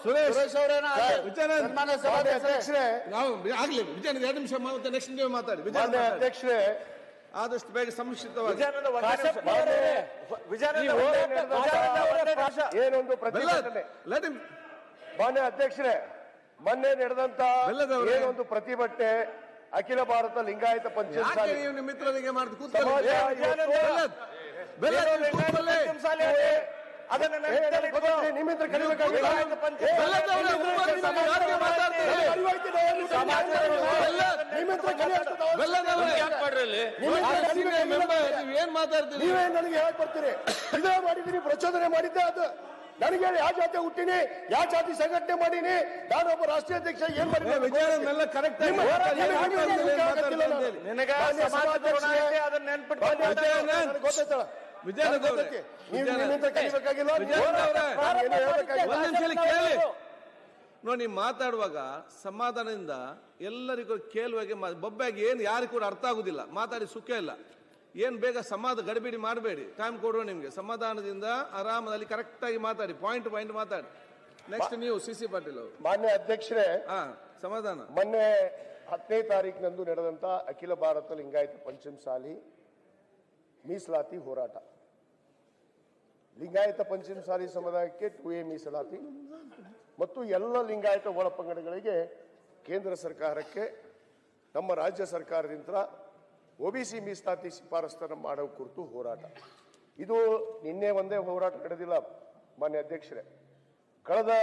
ಸುರೇಶ್ ಅವರೇನ ಸನ್ಮಾನ್ಯ ಸಭಾಧ್ಯಕ್ಷರೇ, ನಾವು ಆಗ್ಲಿ ವಿಜಯನ 2 ನಿಮಿಷ ಮತ್ತೆ ನೆಕ್ಸ್ಟ್ ನೀವು ಮಾತಾಡಿ. ಮಾನ್ಯ ಅಧ್ಯಕ್ಷರೇ, ಆದಷ್ಟು ಬೇಗ ಸಂಕ್ಷಿಪ್ತವಾಗಿ ಏನೊಂದು ಪ್ರತಿಭಟನೆ. ಮಾನ್ಯ ಅಧ್ಯಕ್ಷರೇ, ಮೊನ್ನೆ ನಡೆದಂತ ಏನೊಂದು ಪ್ರತಿಭಟನೆ ಅಖಿಲ ಭಾರತ ಲಿಂಗಾಯತ ಪಂಚಾಯತ್ ನೀವು ನಿಮ್ಮ ಮಿತ್ರರಿಗೆ ಮಾಡಿದ ನಿಮ್ಮಿಂದ ಕಲಿಬೇಕಾಗಿಲ್ಲ. ಏನ್ ಮಾತಾಡ್ತೀರಿ? ನೀವೇ ನನಗೆ ಹೇಳಕ್ ಬರ್ತೀರಿ? ಇದೇ ಮಾಡಿದೀನಿ, ಪ್ರಚೋದನೆ ಮಾಡಿದ್ದೆ. ಅದು ನನಗೆ ಯಾವ ಜಾತಿ ಹುಟ್ಟಿನಿ, ಯಾವ ಜಾತಿ ಸಂಘಟನೆ ಮಾಡೀನಿ, ನಾನೊಬ್ಬ ರಾಷ್ಟ್ರೀಯ ಅಧ್ಯಕ್ಷ ಏನ್ ಮಾಡಿದ್ದೀನಿ ನೋಡಿ. ಮಾತಾಡುವಾಗ ಸಮಾಧಾನದಿಂದ ಎಲ್ಲರಿಗೂ ಕೇಳುವಾಗೆ ಬೊಬ್ಬಾಗಿ ಏನು ಯಾರಿಗೂ ಕೂಡ ಅರ್ಥ ಆಗುದಿಲ್ಲ. ಮಾತಾಡಿ ಸುಖ ಇಲ್ಲ. ಏನ್ ಬೇಗ ಗಡಿಬಿಡಿ ಮಾಡಬೇಡಿ. ಟೈಮ್ ಕೊಡುವ ನಿಮ್ಗೆ. ಸಮಾಧಾನದಿಂದ ಆರಾಮದಲ್ಲಿ ಕರೆಕ್ಟ್ ಆಗಿ ಮಾತಾಡಿ, ಪಾಯಿಂಟ್ ಮಾತಾಡಿ. ನೆಕ್ಸ್ಟ್ ನೀವು ಸಿ ಪಾಟೀಲ್ ಅವರು. ಮಾನ್ಯ ಅಧ್ಯಕ್ಷರೇ, ಸಮಾಧಾನ. ಮೊನ್ನೆ 10ನೇ ತಾರೀಕಿನಂದು ನಡೆದಂತ ಅಖಿಲ ಭಾರತ ಲಿಂಗಾಯತ ಪಂಚಮಸಾಲಿ ಮೀಸಲಾತಿ ಹೋರಾಟ, ಲಿಂಗಾಯತ ಪಂಚಮಸಾಲಿ ಸಮುದಾಯಕ್ಕೆ 2A ಮೀಸಲಾತಿ ಮತ್ತು ಎಲ್ಲ ಲಿಂಗಾಯತ ಒಳಪಂಗಡಗಳಿಗೆ ಕೇಂದ್ರ ಸರ್ಕಾರಕ್ಕೆ ನಮ್ಮ ರಾಜ್ಯ ಸರ್ಕಾರದಿಂದ OBC ಮೀಸಲಾತಿ ಶಿಫಾರಸ್ತನ್ನು ಮಾಡೋ ಕುರಿತು ಹೋರಾಟ. ಇದು ನಿನ್ನೆ ಒಂದೇ ಹೋರಾಟ ನಡೆದಿಲ್ಲ ಮಾನ್ಯ ಅಧ್ಯಕ್ಷರೇ. ಕಳೆದ